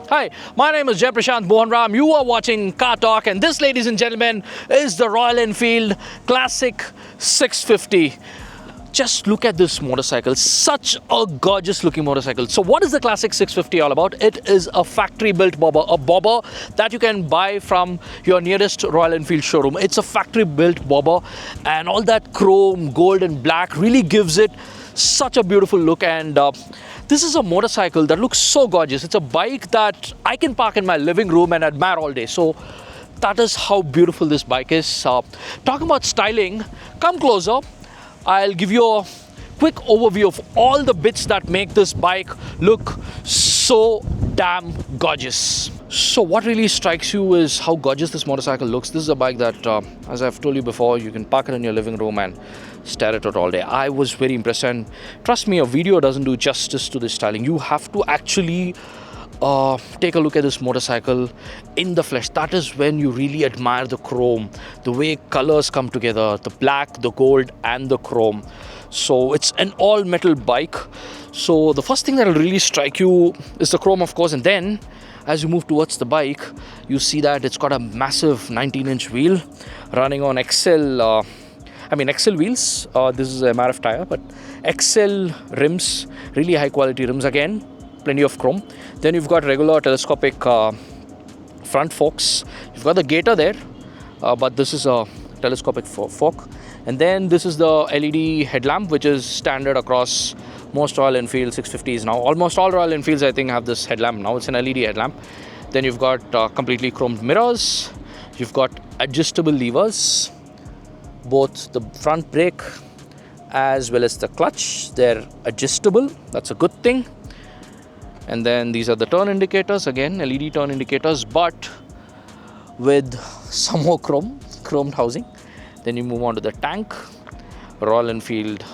Hi, my name is Jay Prashant Mohan Ram. You are watching Car Talk, and this, ladies and gentlemen, is the Royal Enfield Classic 650. Just look at this motorcycle. Such a gorgeous looking motorcycle. So what is the Classic 650 all about? It is a factory built bobber, a bobber that you can buy from your nearest Royal Enfield showroom. It's a factory built bobber, and all that chrome, gold and black really gives it such a beautiful look. And this is a motorcycle that looks so gorgeous. It's a bike that I can park in my living room and admire all day. So that is how beautiful this bike is. Talking about styling, come closer. I'll give you a quick overview of all the bits that make this bike look so damn gorgeous. So what really strikes you is how gorgeous this motorcycle looks. This is a bike that, as I've told you before, you can park it in your living room and stare at it all day. I was very impressed, and trust me, a video doesn't do justice to this styling. You have to actually take a look at this motorcycle in the flesh. That is when you really admire the chrome, the way colors come together, the black, the gold and the chrome. So it's an all metal bike. So the first thing that will really strike you is the chrome, of course, and then as you move towards the bike, you see that it's got a massive 19-inch wheel running on XL wheels. This is a MRF tire, but XL rims, really high quality rims again. Plenty of chrome. Then you've got regular telescopic front forks. You've got the gator there, but this is a telescopic fork. And then this is the LED headlamp, which is standard across most Royal Enfield 650s now. Almost all Royal Enfields, I think, have this headlamp now. It's an LED headlamp. Then you've got completely chromed mirrors. You've got adjustable levers. Both the front brake as well as the clutch, they're adjustable. That's a good thing. And then these are the turn indicators, again LED turn indicators, but with some more chromed housing. Then you move on to the tank, Royal Enfield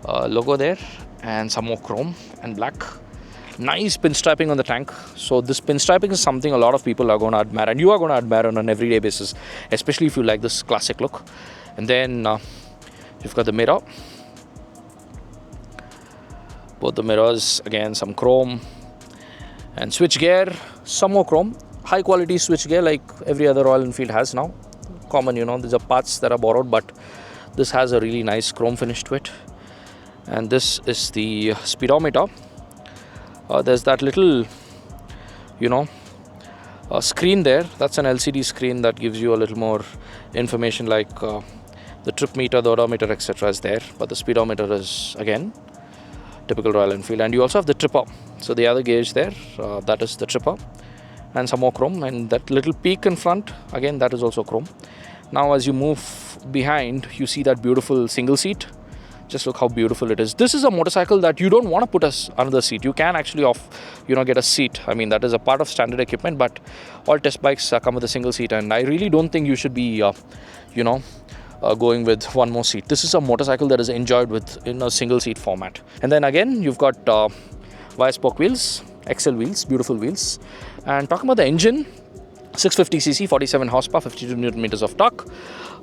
logo there, and some more chrome and black. Nice pinstriping on the tank. So this pinstriping is something a lot of people are going to admire, and you are going to admire on an everyday basis, especially if you like this classic look. And then you've got the mirror. Both the mirrors, again some chrome, and switch gear, some more chrome. High quality switch gear like every other Royal Enfield has now. Common, these are parts that are borrowed, but this has a really nice chrome finish to it. And this is the speedometer. There's that little screen there. That's an LCD screen that gives you a little more information, like the trip meter, the odometer, etc. is there, but the speedometer is again typical Royal Enfield. And you also have the tripper. So the other gauge there, that is the tripper, and some more chrome. And that little peak in front, again, that is also chrome. Now as you move behind, you see that beautiful single seat. Just look how beautiful it is. This is a motorcycle that you don't want to put another seat. You can actually get a seat. I mean, that is a part of standard equipment, but all test bikes come with a single seat, and I really don't think you should be going with one more seat. This is a motorcycle that is enjoyed in a single seat format. And then again, you've got wire spoke wheels, XL wheels, beautiful wheels. And talking about the engine, 650cc, 47 horsepower, 52 newton meters of torque.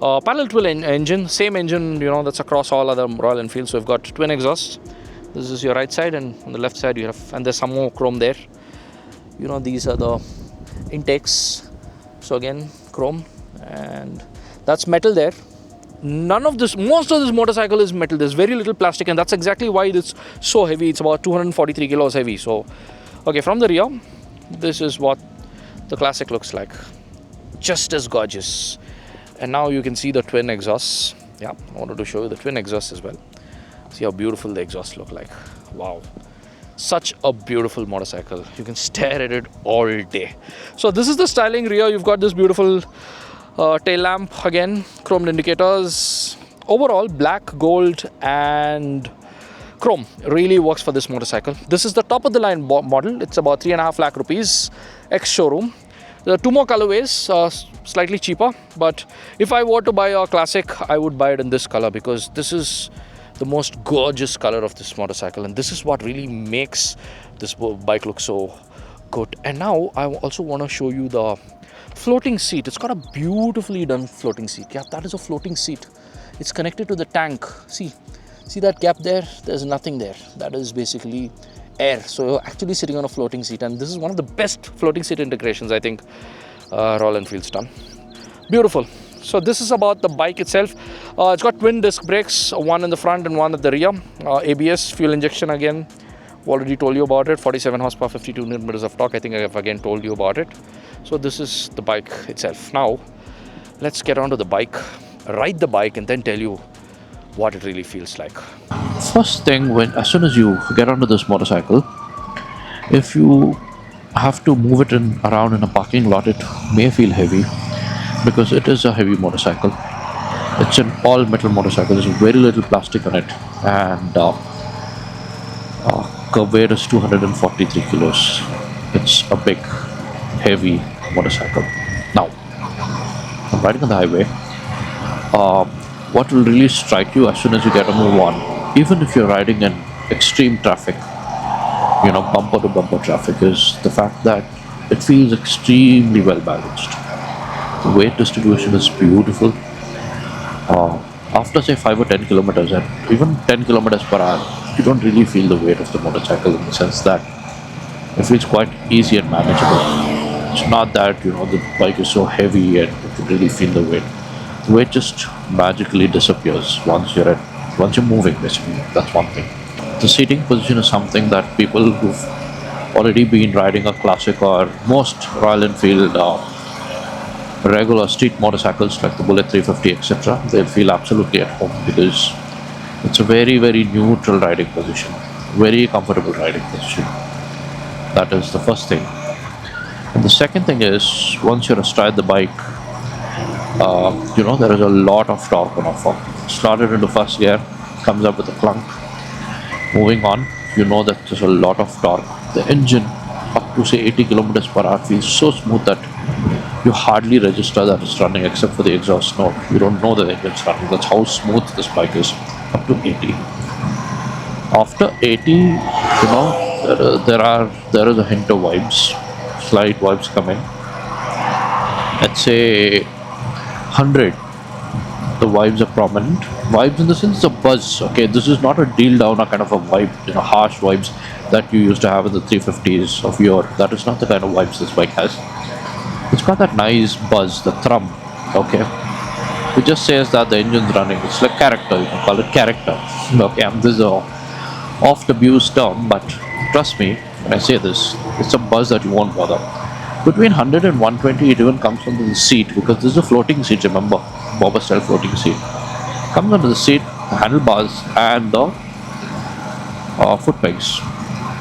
Parallel twin engine, same engine, that's across all other Royal Enfields. So we've got twin exhausts. This is your right side, and on the left side you have, and there's some more chrome there. These are the intakes. So again, chrome, and that's metal there. Most of this motorcycle is metal. There's very little plastic, and that's exactly why it's so heavy. It's about 243 kilos heavy. So, okay, from the rear, this is what the Classic looks like. Just as gorgeous. And now you can see the twin exhausts. Yeah, I wanted to show you the twin exhausts as well. See how beautiful the exhausts look like. Wow. Such a beautiful motorcycle. You can stare at it all day. So this is the styling rear. You've got this beautiful tail lamp, again chromed indicators. Overall, black, gold and chrome really works for this motorcycle. This is the top of the line model. It's about 3.5 lakh rupees ex showroom. There are two more colorways, slightly cheaper, but if I were to buy a Classic, I would buy it in this color, because this is the most gorgeous color of this motorcycle, and this is what really makes this bike look so good. And now I also want to show you the floating seat. It's got a beautifully done floating seat. Yeah, that is a floating seat. It's connected to the tank. See that gap there? There's nothing there. That is basically air, so you're actually sitting on a floating seat, and this is one of the best floating seat integrations I think Royal Enfield's done. Beautiful. So this is about the bike itself. It's got twin disc brakes, one in the front and one at the rear. ABS, fuel injection again, already told you about it. 47 horsepower, 52 newton meters of torque. I think I have again told you about it. So this is the bike itself. Now let's get onto the bike, ride the bike, and then tell you what it really feels like. First thing, as soon as you get onto this motorcycle, if you have to move it around in a parking lot, it may feel heavy because it is a heavy motorcycle. It's an all metal motorcycle. There's very little plastic on it, and weight is 243 kilos. It's a big, heavy motorcycle. Now, I'm riding on the highway. What will really strike you as soon as you get a move on, even if you're riding in extreme traffic, bumper to bumper traffic, is the fact that it feels extremely well balanced. The weight distribution is beautiful. After say 5 or 10 kilometers, and even 10 kilometers per hour, you don't really feel the weight of the motorcycle, in the sense that it feels quite easy and manageable. It's not that the bike is so heavy and you can really feel the weight. The weight just magically disappears once you're moving, basically. That's one thing. The seating position is something that people who've already been riding a classic or most Royal Enfield regular street motorcycles like the Bullet 350, etc., they'll feel absolutely at home, because it's a very, very neutral riding position, very comfortable riding position. That is the first thing. And the second thing is, once you're astride the bike, there is a lot of torque on offer. Started into first gear, comes up with a clunk. Moving on, that there's a lot of torque. The engine, up to say 80 kilometers per hour, feels so smooth that you hardly register that it's running, except for the exhaust note. You don't know that it's running. That's how smooth this bike is, up to 80. After 80, there is a hint of vibes, slight vibes coming. Let's say 100, the vibes are prominent. Vibes in the sense of buzz. Okay, this is not a deal downer kind of a vibe, harsh vibes that you used to have in the 350s of yore. That is not the kind of vibes this bike has. It's got that nice buzz, the thrum. Okay, it just says that the engine's running. It's like character. You can call it character. Okay, this is a oft abused term, but trust me when I say this, it's a buzz that you won't bother. Between 100 and 120, it even comes onto the seat, because this is a floating seat, remember, bobber style floating seat. Comes onto the seat, the handlebars, and the foot pegs.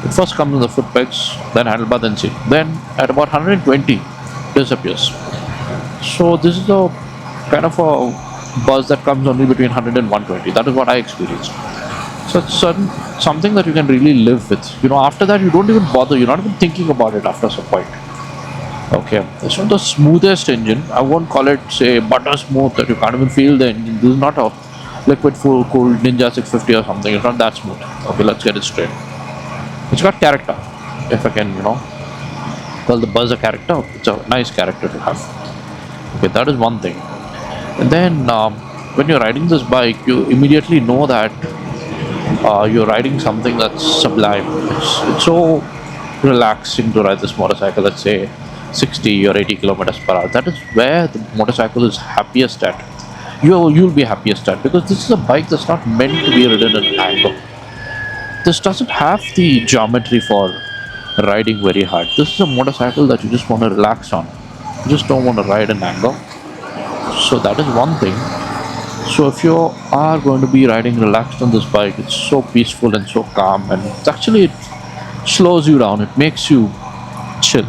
It first comes on the foot pegs, then handlebar, then seat. Then at about 120, disappears. So this is a kind of a buzz that comes only between 100 and 120. That is what I experienced. So it's something that you can really live with. After that, you don't even bother. You're not even thinking about it after some point. Okay, it's not the smoothest engine. I won't call it, say, butter smooth that you can't even feel the engine. This is not a liquid full cooled Ninja 650 or something. It's not that smooth. Okay, let's get it straight. It's got character. If I can, call the buzz a character, it's a nice character to have. Okay, that is one thing. And then when you're riding this bike, you immediately know that you're riding something that's sublime. It's so relaxing to ride this motorcycle. Let's say 60 or 80 kilometers per hour. That is where the motorcycle is happiest at. You'll be happiest at, because this is a bike that's not meant to be ridden in angle. This doesn't have the geometry for riding very hard. This is a motorcycle that you just want to relax on. You just don't want to ride in angle. So that is one thing. So if you are going to be riding relaxed on this bike, it's so peaceful and so calm, and it slows you down. It makes you chill.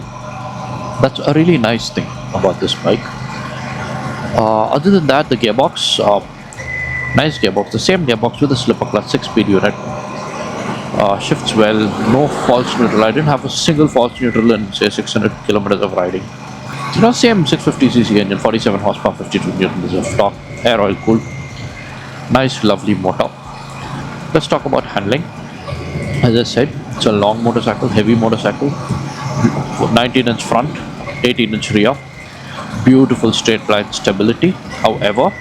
That's a really nice thing about this bike. Other than that, the gearbox, nice gearbox, the same gearbox with a slipper clutch, 6-speed unit. Shifts well, no false neutral. I didn't have a single false neutral in say 600 kilometers of riding. Same 650cc engine, 47 horsepower, 52 newtons of torque, air oil cooled. Nice, lovely motor. Let's talk about handling. As I said, it's a long motorcycle, heavy motorcycle, 19-inch front, 18-inch rear, beautiful straight line stability. However,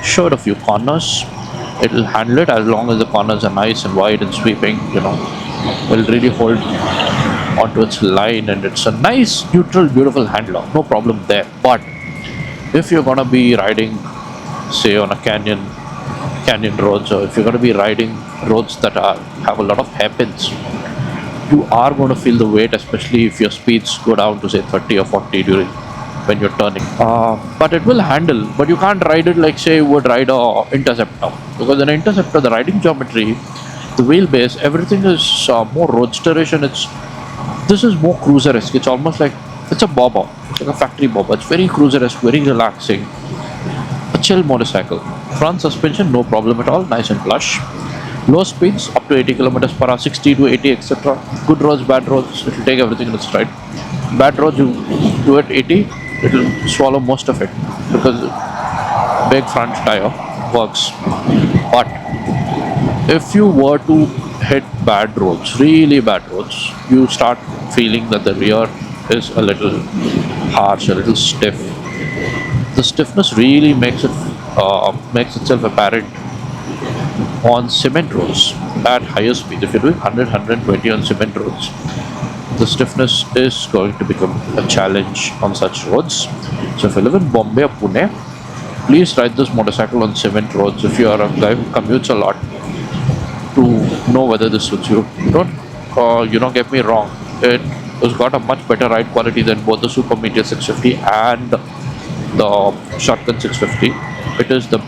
short a few corners, it'll handle it as long as the corners are nice and wide and sweeping. will really hold onto its line, and it's a nice, neutral, beautiful handler. No problem there. But if you're gonna be riding, say, on a canyon roads, or if you're gonna be riding roads that have a lot of hairpins, you are going to feel the weight, especially if your speeds go down to say 30 or 40 during when you're turning. But it will handle, but you can't ride it like say you would ride a Interceptor, because in an Interceptor the riding geometry, the wheelbase, everything is more roadsterish, and this is more cruiser-esque. It's almost like it's a bobber, it's like a factory bobber. It's very cruiser-esque, very relaxing, a chill motorcycle. Front suspension, no problem at all, nice and plush. Low speeds up to 80 kilometers per hour, 60 to 80, etc. Good roads, bad roads, it will take everything in its stride. Bad roads, you do it 80, it will swallow most of it, because big front tire works. But if you were to hit bad roads, really bad roads, you start feeling that the rear is a little harsh, a little stiff. The stiffness really makes itself apparent on cement roads at higher speed. If you're doing 100, 120 on cement roads, the stiffness is going to become a challenge on such roads. So if you live in Bombay or Pune, please ride this motorcycle on cement roads if you are a guy who commutes a lot, to know whether this suits you. Don't get me wrong, it has got a much better ride quality than both the Super Meteor 650 and the Shotgun 650. It is the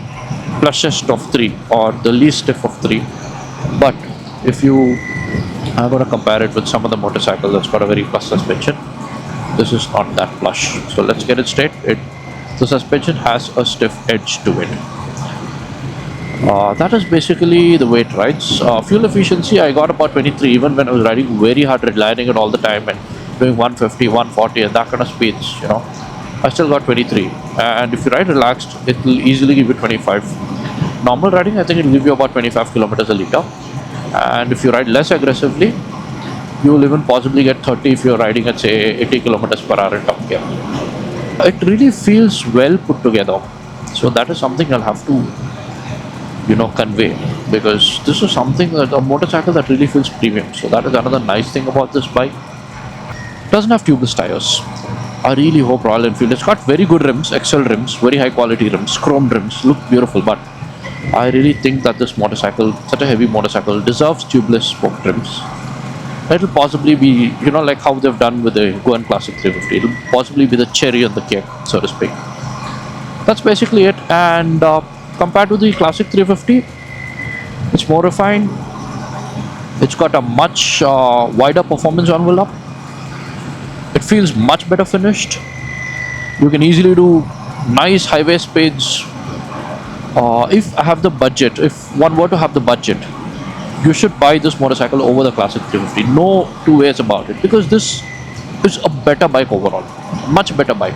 plushest of three, or the least stiff of three. But if you are going to compare it with some of the motorcycles that's got a very plush suspension, this is not that plush. So let's get it straight. The suspension has a stiff edge to it. That is basically the way it rides. Fuel efficiency, I got about 23, even when I was riding very hard, redlining it all the time and doing 150, 140 and that kind of speeds, I still got 23. And if you ride relaxed, it will easily give you 25. Normal riding, I think it will give you about 25 kilometers a liter. And if you ride less aggressively, you will even possibly get 30 if you're riding at say 80 kilometers per hour in top gear. It really feels well put together. So that is something I'll have to convey, because this is something that a motorcycle that really feels premium. So that is another nice thing about this bike. Doesn't have tubeless tires. I really hope Royal Enfield, it's got very good rims, Excel rims, very high quality rims, chrome rims, look beautiful, but I really think that this motorcycle, such a heavy motorcycle, deserves tubeless spoked rims. It'll possibly be, like how they've done with the Goan Classic 350, it'll possibly be the cherry on the cake, so to speak. That's basically it. And compared to the Classic 350, it's more refined. It's got a much wider performance envelope. It feels much better finished. You can easily do nice highway speeds. If I have the budget, if one were to have the budget, you should buy this motorcycle over the Classic 350. No two ways about it, because this is a better bike overall, much better bike.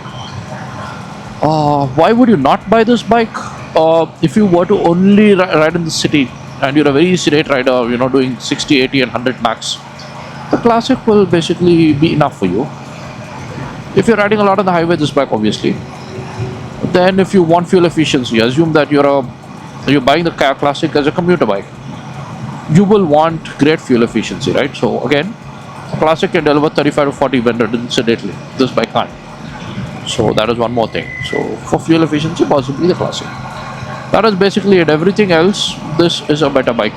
Why would you not buy this bike? If you were to only ride in the city and you're a very straight rider, doing 60, 80 and 100 max, the Classic will basically be enough for you. If you're riding a lot on the highway, this bike obviously. Then if you want fuel efficiency, assume that you're buying the Classic as a commuter bike. You will want great fuel efficiency, right? So again, Classic can deliver 35 to 40 when ridden sedately. This bike can't. So that is one more thing. So for fuel efficiency, possibly the Classic. That is basically it. Everything else, this is a better bike.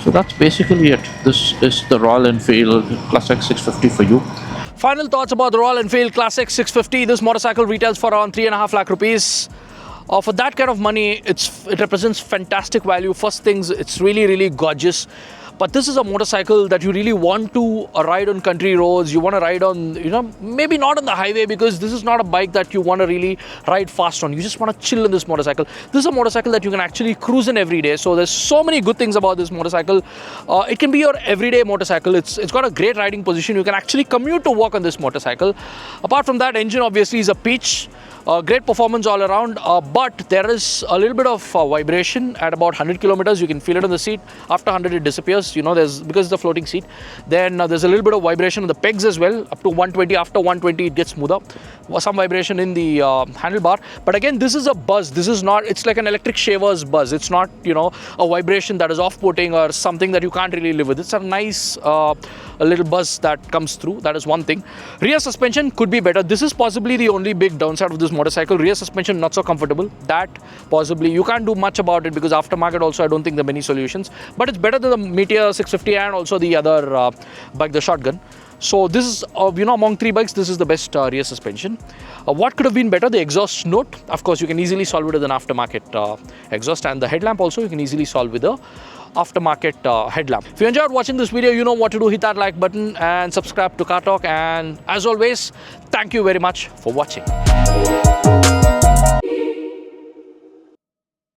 So that's basically it. This is the Royal Enfield Classic 650 for you. Final thoughts about the Royal Enfield Classic 650. This motorcycle retails for around 3.5 lakh rupees. For that kind of money, it represents fantastic value. First things, it's really, really gorgeous. But this is a motorcycle that you really want to ride on country roads. You want to ride on, maybe not on the highway, because this is not a bike that you want to really ride fast on. You just want to chill in this motorcycle. This is a motorcycle that you can actually cruise in every day. So there's so many good things about this motorcycle. It can be your everyday motorcycle. It's got a great riding position. You can actually commute to work on this motorcycle. Apart from that, engine obviously is a peach. Great performance all around, but there is a little bit of vibration at about 100 kilometers. You can feel it on the seat. After 100, it disappears. because because it's a floating seat. Then there's a little bit of vibration in the pegs as well, up to 120. After 120 it gets smoother. Some vibration in the handlebar, but again, this is a buzz. This is not, it's like an electric shaver's buzz. It's not, a vibration that is off-putting or something that you can't really live with. It's a nice a little buzz that comes through. That is one thing. Rear suspension could be better. This is possibly the only big downside of this motorcycle. Rear suspension not so comfortable. That possibly you can't do much about it, because aftermarket also I don't think there are many solutions, but it's better than the Meteor 650 and also the other bike, the Shotgun. So this is, among three bikes, this is the best rear suspension. What could have been better? The exhaust note. Of course, you can easily solve it with an aftermarket exhaust, and the headlamp also you can easily solve with a aftermarket headlamp. If you enjoyed watching this video, you know what to do. Hit that like button and subscribe to Car Talk. And as always, thank you very much for watching.